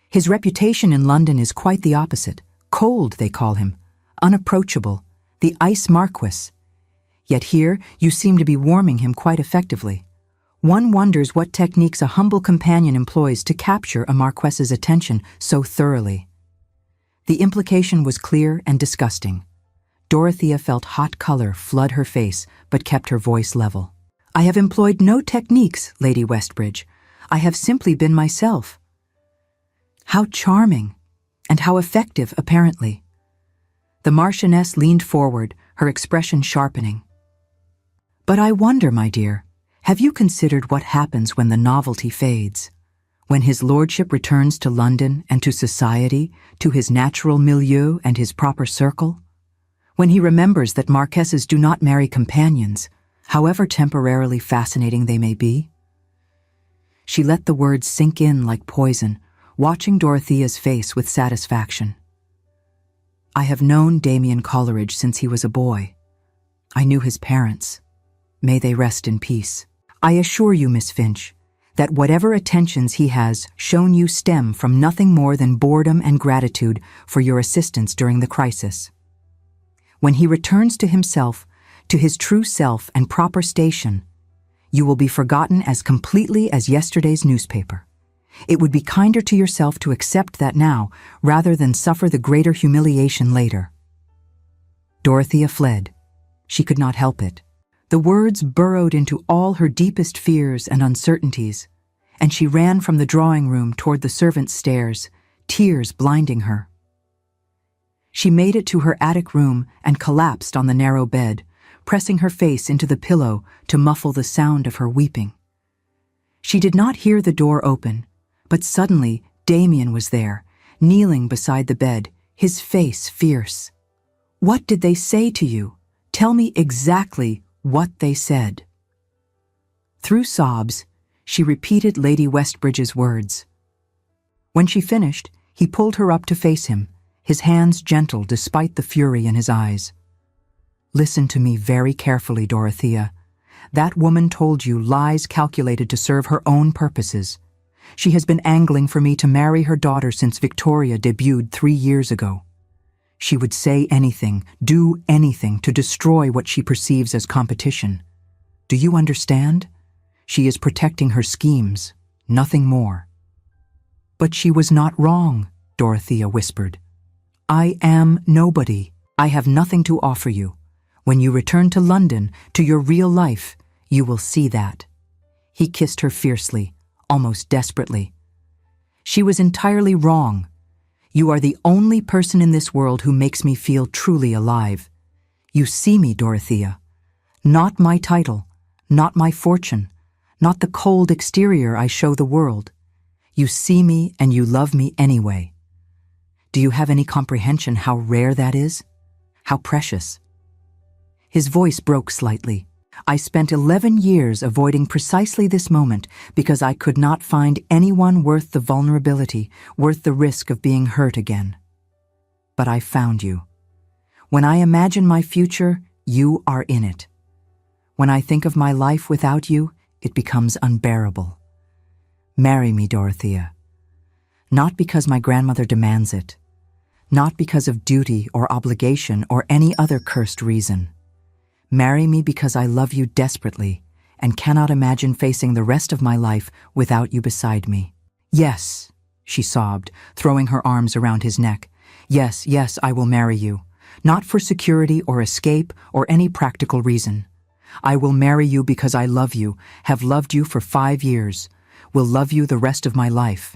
His reputation in London is quite the opposite. Cold, they call him. Unapproachable. The ice Marquess. Yet here you seem to be warming him quite effectively. One wonders what techniques a humble companion employs to capture a Marquess's attention so thoroughly." The implication was clear and disgusting. Dorothea felt hot color flood her face, but kept her voice level. "I have employed no techniques, Lady Westbridge. I have simply been myself." "How charming, and how effective, apparently." The Marchioness leaned forward, her expression sharpening. "But I wonder, my dear, have you considered what happens when the novelty fades? When his lordship returns to London and to society, to his natural milieu and his proper circle? When he remembers that Marquesses do not marry companions, however temporarily fascinating they may be?" She let the words sink in like poison, watching Dorothea's face with satisfaction. "I have known Damien Coleridge since he was a boy. I knew his parents. May they rest in peace. I assure you, Miss Finch, that whatever attentions he has shown you stem from nothing more than boredom and gratitude for your assistance during the crisis. When he returns to himself, to his true self and proper station, you will be forgotten as completely as yesterday's newspaper. It would be kinder to yourself to accept that now, rather than suffer the greater humiliation later." Dorothea fled. She could not help it. The words burrowed into all her deepest fears and uncertainties, and she ran from the drawing room toward the servants' stairs, tears blinding her. She made it to her attic room and collapsed on the narrow bed, pressing her face into the pillow to muffle the sound of her weeping. She did not hear the door open, but suddenly Damien was there, kneeling beside the bed, his face fierce. "What did they say to you? Tell me exactly what they said." Through sobs, she repeated Lady Westbridge's words. When she finished, he pulled her up to face him, his hands gentle despite the fury in his eyes. "Listen to me very carefully, Dorothea. That woman told you lies calculated to serve her own purposes. She has been angling for me to marry her daughter since Victoria debuted 3 years ago. She would say anything, do anything to destroy what she perceives as competition. Do you understand? She is protecting her schemes, nothing more." "But she was not wrong," Dorothea whispered. "I am nobody. I have nothing to offer you. When you return to London, to your real life, you will see that." He kissed her fiercely, almost desperately. "She was entirely wrong. You are the only person in this world who makes me feel truly alive. You see me, Dorothea. Not my title, not my fortune, not the cold exterior I show the world. You see me and you love me anyway. Do you have any comprehension how rare that is? How precious?" His voice broke slightly. "I spent 11 years avoiding precisely this moment because I could not find anyone worth the vulnerability, worth the risk of being hurt again. But I found you. When I imagine my future, you are in it. When I think of my life without you, it becomes unbearable. Marry me, Dorothea. Not because my grandmother demands it, not because of duty or obligation or any other cursed reason. Marry me because I love you desperately and cannot imagine facing the rest of my life without you beside me." "Yes," she sobbed, throwing her arms around his neck. "Yes, yes, I will marry you. Not for security or escape or any practical reason. I will marry you because I love you, have loved you for 5 years, will love you the rest of my life."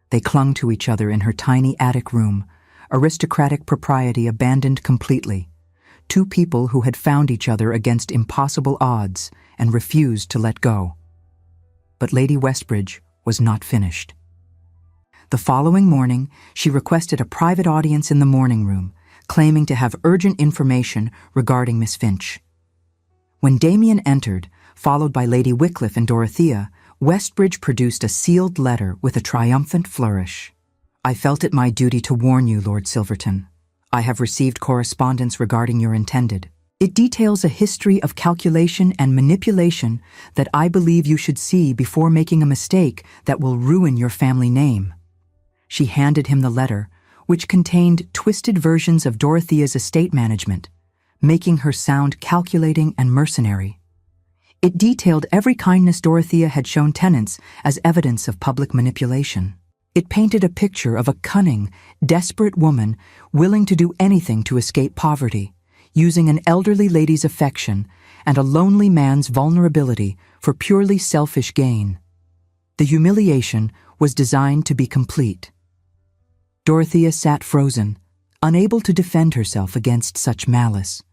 They clung to each other in her tiny attic room, aristocratic propriety abandoned completely. Two people who had found each other against impossible odds and refused to let go. But Lady Westbridge was not finished. The following morning, she requested a private audience in the morning room, claiming to have urgent information regarding Miss Finch. When Damien entered, followed by Lady Wycliffe and Dorothea, Westbridge produced a sealed letter with a triumphant flourish. "I felt it my duty to warn you, Lord Silverton. I have received correspondence regarding your intended. It details a history of calculation and manipulation that I believe you should see before making a mistake that will ruin your family name." She handed him the letter, which contained twisted versions of Dorothea's estate management, making her sound calculating and mercenary. It detailed every kindness Dorothea had shown tenants as evidence of public manipulation. It painted a picture of a cunning, desperate woman willing to do anything to escape poverty, using an elderly lady's affection and a lonely man's vulnerability for purely selfish gain. The humiliation was designed to be complete. Dorothea sat frozen, unable to defend herself against such malice.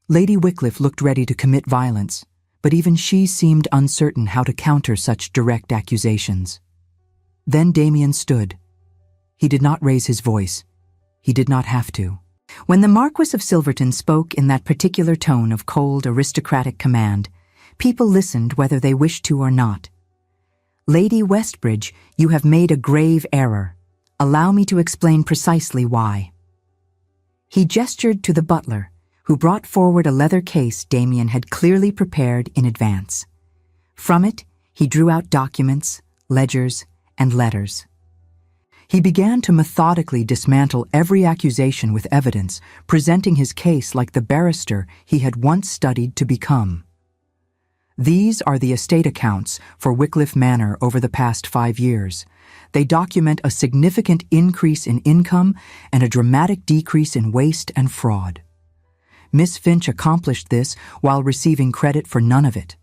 Lady Wycliffe looked ready to commit violence, but even she seemed uncertain how to counter such direct accusations. Then Damien stood. He did not raise his voice. He did not have to. When the Marquess of Silverton spoke in that particular tone of cold, aristocratic command, people listened whether they wished to or not. "Lady Westbridge, you have made a grave error. Allow me to explain precisely why." He gestured to the butler, who brought forward a leather case Damien had clearly prepared in advance. From it, he drew out documents, ledgers, and letters. He began to methodically dismantle every accusation with evidence, presenting his case like the barrister he had once studied to become. These are the estate accounts for Wycliffe Manor over the past 5 years. They document a significant increase in income and a dramatic decrease in waste and fraud. Miss Finch accomplished this while receiving credit for none of it.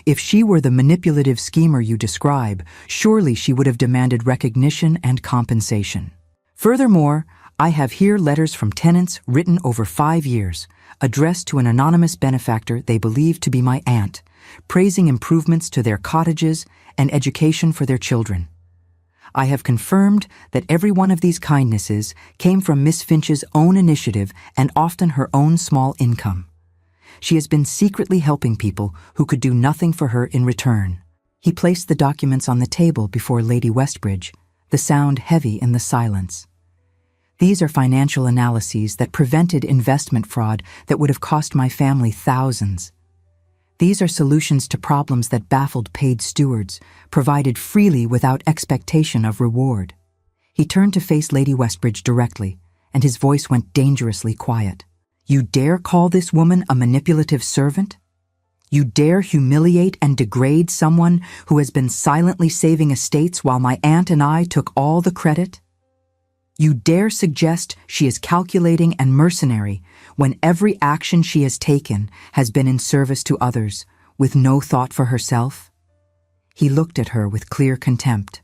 If she were the manipulative schemer you describe, surely she would have demanded recognition and compensation. Furthermore, I have here letters from tenants written over 5 years, addressed to an anonymous benefactor they believe to be my aunt, praising improvements to their cottages and education for their children. I have confirmed that every one of these kindnesses came from Miss Finch's own initiative and often her own small income. She has been secretly helping people who could do nothing for her in return. He placed the documents on the table before Lady Westbridge, the sound heavy in the silence. These are financial analyses that prevented investment fraud that would have cost my family thousands. These are solutions to problems that baffled paid stewards, provided freely without expectation of reward. He turned to face Lady Westbridge directly, and his voice went dangerously quiet. "You dare call this woman a manipulative servant? You dare humiliate and degrade someone who has been silently saving estates while my aunt and I took all the credit? You dare suggest she is calculating and mercenary when every action she has taken has been in service to others, with no thought for herself?" He looked at her with clear contempt.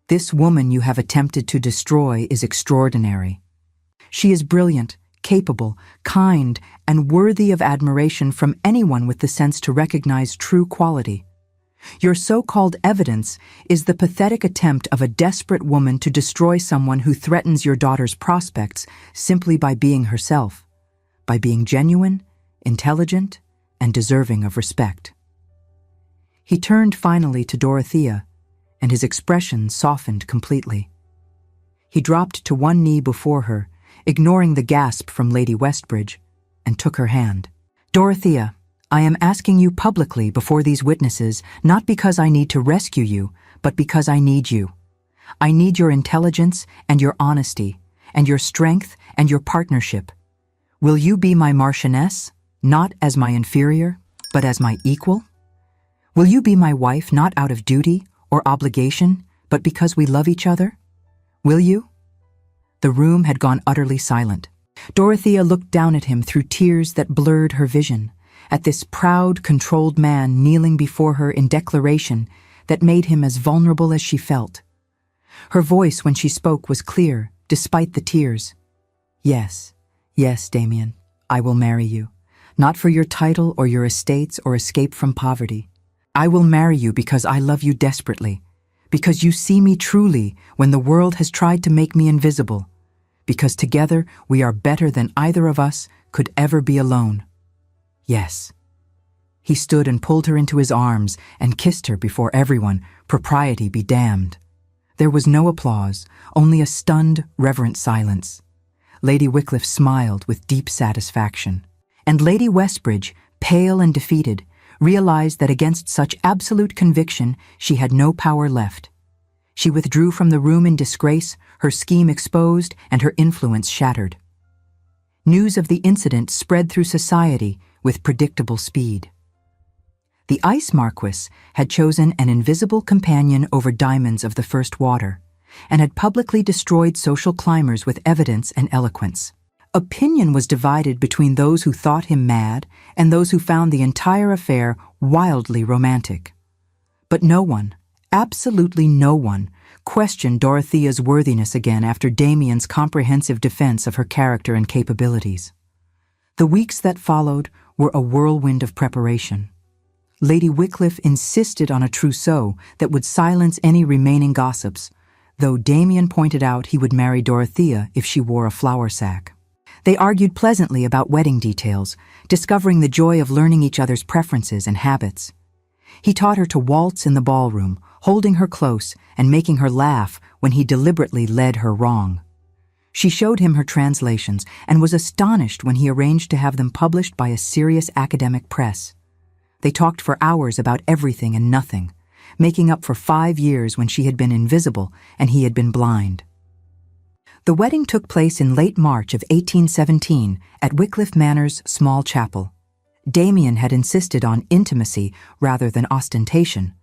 "This woman you have attempted to destroy is extraordinary. She is brilliant, capable, kind, and worthy of admiration from anyone with the sense to recognize true quality. Your so-called evidence is the pathetic attempt of a desperate woman to destroy someone who threatens your daughter's prospects simply by being herself, by being genuine, intelligent, and deserving of respect." He turned finally to Dorothea, and his expression softened completely. He dropped to one knee before her, ignoring the gasp from Lady Westbridge, and took her hand. "Dorothea, I am asking you publicly before these witnesses, not because I need to rescue you, but because I need you. I need your intelligence and your honesty, and your strength and your partnership. Will you be my Marchioness, not as my inferior, but as my equal? Will you be my wife not out of duty or obligation, but because we love each other? Will you?" The room had gone utterly silent. Dorothea looked down at him through tears that blurred her vision, at this proud, controlled man kneeling before her in declaration that made him as vulnerable as she felt. Her voice when she spoke was clear, despite the tears. Yes, yes, Damien, I will marry you. Not for your title or your estates or escape from poverty. I will marry you because I love you desperately, because you see me truly when the world has tried to make me invisible, because together we are better than either of us could ever be alone. Yes. He stood and pulled her into his arms and kissed her before everyone, propriety be damned. There was no applause, only a stunned, reverent silence. Lady Wycliffe smiled with deep satisfaction. And Lady Westbridge, pale and defeated, realized that against such absolute conviction she had no power left. She withdrew from the room in disgrace, her scheme exposed and her influence shattered. News of the incident spread through society with predictable speed. The Ice Marquess had chosen an invisible companion over diamonds of the first water, and had publicly destroyed social climbers with evidence and eloquence. Opinion was divided between those who thought him mad and those who found the entire affair wildly romantic. But no one, absolutely no one, questioned Dorothea's worthiness again after Damien's comprehensive defense of her character and capabilities. The weeks that followed were a whirlwind of preparation. Lady Wycliffe insisted on a trousseau that would silence any remaining gossips, though Damien pointed out he would marry Dorothea if she wore a flour sack. They argued pleasantly about wedding details, discovering the joy of learning each other's preferences and habits. He taught her to waltz in the ballroom, holding her close and making her laugh when he deliberately led her wrong. She showed him her translations and was astonished when he arranged to have them published by a serious academic press. They talked for hours about everything and nothing, making up for 5 years when she had been invisible and he had been blind. The wedding took place in late March of 1817 at Wycliffe Manor's small chapel. Damien had insisted on intimacy rather than ostentation,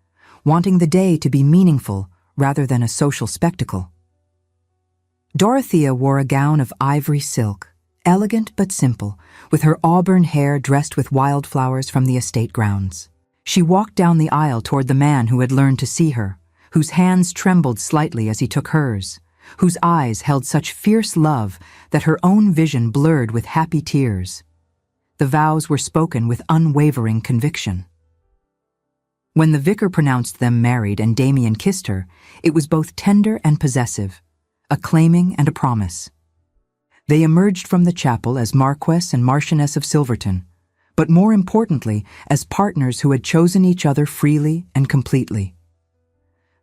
wanting the day to be meaningful rather than a social spectacle. Dorothea wore a gown of ivory silk, elegant but simple, with her auburn hair dressed with wildflowers from the estate grounds. She walked down the aisle toward the man who had learned to see her, whose hands trembled slightly as he took hers, whose eyes held such fierce love that her own vision blurred with happy tears. The vows were spoken with unwavering conviction. When the vicar pronounced them married and Damien kissed her, it was both tender and possessive, a claiming and a promise. They emerged from the chapel as Marquess and Marchioness of Silverton, but more importantly, as partners who had chosen each other freely and completely.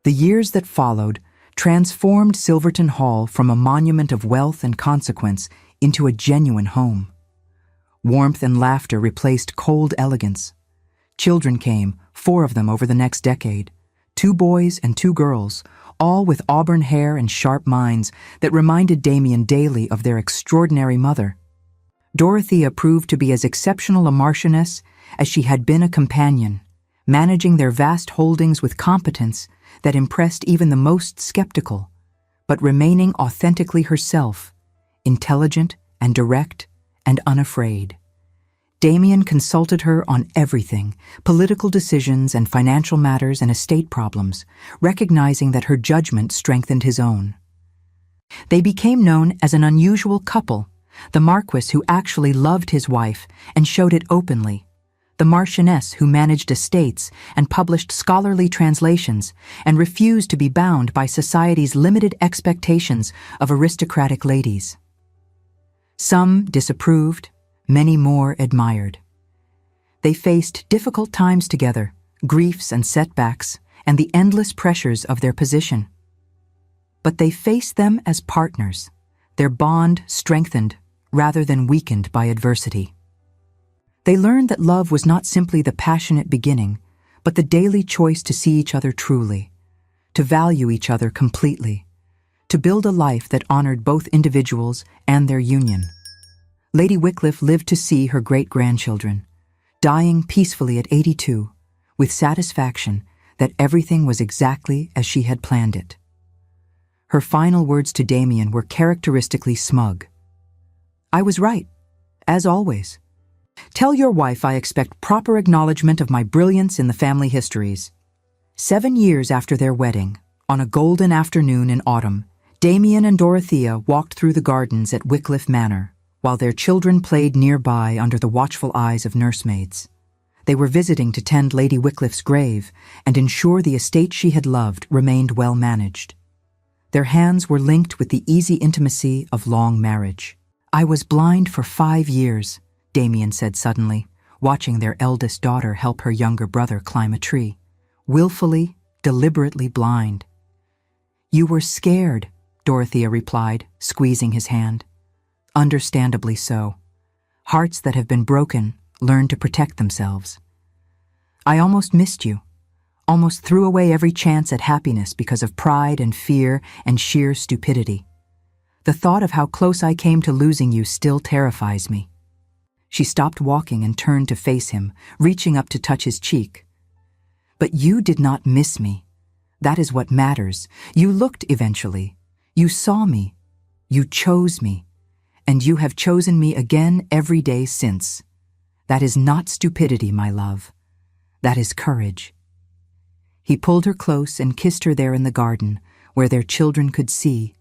The years that followed transformed Silverton Hall from a monument of wealth and consequence into a genuine home. Warmth and laughter replaced cold elegance. Children came, 4 of them over the next decade, 2 boys and 2 girls, all with auburn hair and sharp minds that reminded Damien daily of their extraordinary mother. Dorothea proved to be as exceptional a marchioness as she had been a companion, managing their vast holdings with competence that impressed even the most skeptical, but remaining authentically herself, intelligent and direct and unafraid. Damien consulted her on everything, political decisions and financial matters and estate problems, recognizing that her judgment strengthened his own. They became known as an unusual couple, the Marquess who actually loved his wife and showed it openly, the Marchioness who managed estates and published scholarly translations and refused to be bound by society's limited expectations of aristocratic ladies. Some disapproved, many more admired. They faced difficult times together, griefs and setbacks, and the endless pressures of their position. But they faced them as partners, their bond strengthened rather than weakened by adversity. They learned that love was not simply the passionate beginning, but the daily choice to see each other truly, to value each other completely, to build a life that honored both individuals and their union. Lady Wycliffe lived to see her great-grandchildren, dying peacefully at 82, with satisfaction that everything was exactly as she had planned it. Her final words to Damien were characteristically smug. "I was right, as always. Tell your wife I expect proper acknowledgement of my brilliance in the family histories." 7 years after their wedding, On a golden afternoon in autumn, Damien and Dorothea walked through the gardens at Wycliffe Manor, while their children played nearby under the watchful eyes of nursemaids. They were visiting to tend Lady Wycliffe's grave and ensure the estate she had loved remained well managed. Their hands were linked with the easy intimacy of long marriage. "I was blind for 5 years," Damien said suddenly, watching their eldest daughter help her younger brother climb a tree. "Willfully, deliberately blind." "You were scared," Dorothea replied, squeezing his hand. "Understandably so. Hearts that have been broken learn to protect themselves. I almost missed you, almost threw away every chance at happiness because of pride and fear and sheer stupidity. The thought of how close I came to losing you still terrifies me." She stopped walking and turned to face him, reaching up to touch his cheek. "But you did not miss me. That is what matters. You looked eventually. You saw me. You chose me. And you have chosen me again every day since. That is not stupidity, my love. That is courage." He pulled her close and kissed her there in the garden, where their children could see,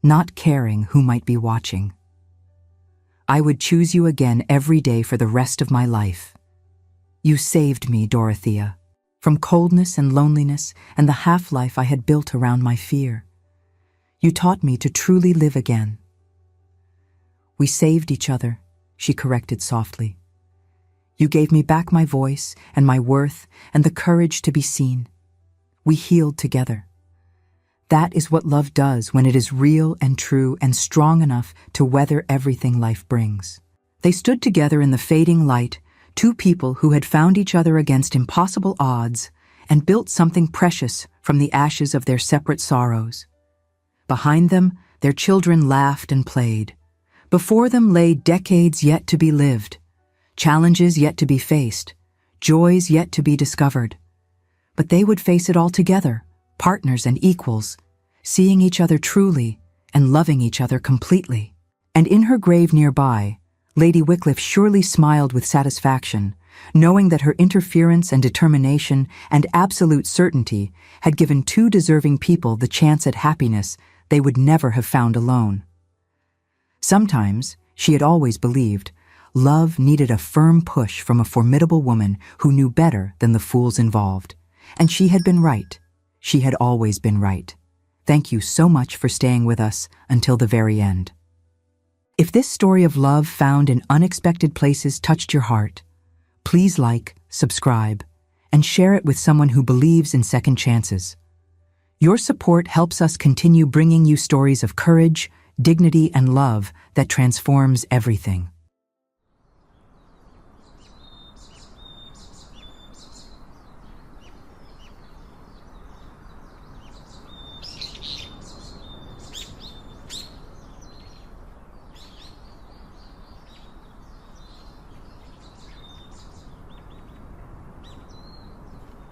not caring who might be watching. "I would choose you again every day for the rest of my life. You saved me, Dorothea, from coldness and loneliness and the half-life I had built around my fear. You taught me to truly live again." "We saved each other," she corrected softly. "You gave me back my voice and my worth and the courage to be seen. We healed together. That is what love does when it is real and true and strong enough to weather everything life brings." They stood together in the fading light, two people who had found each other against impossible odds and built something precious from the ashes of their separate sorrows. Behind them, their children laughed and played. Before them lay decades yet to be lived, challenges yet to be faced, joys yet to be discovered. But they would face it all together, partners and equals, seeing each other truly and loving each other completely. And in her grave nearby, Lady Wycliffe surely smiled with satisfaction, knowing that her interference and determination and absolute certainty had given two deserving people the chance at happiness they would never have found alone. Sometimes, she had always believed, love needed a firm push from a formidable woman who knew better than the fools involved. And she had been right. She had always been right. Thank you so much for staying with us until the very end. If this story of love found in unexpected places touched your heart, please like, subscribe, and share it with someone who believes in second chances. Your support helps us continue bringing you stories of courage, dignity, and love that transforms everything.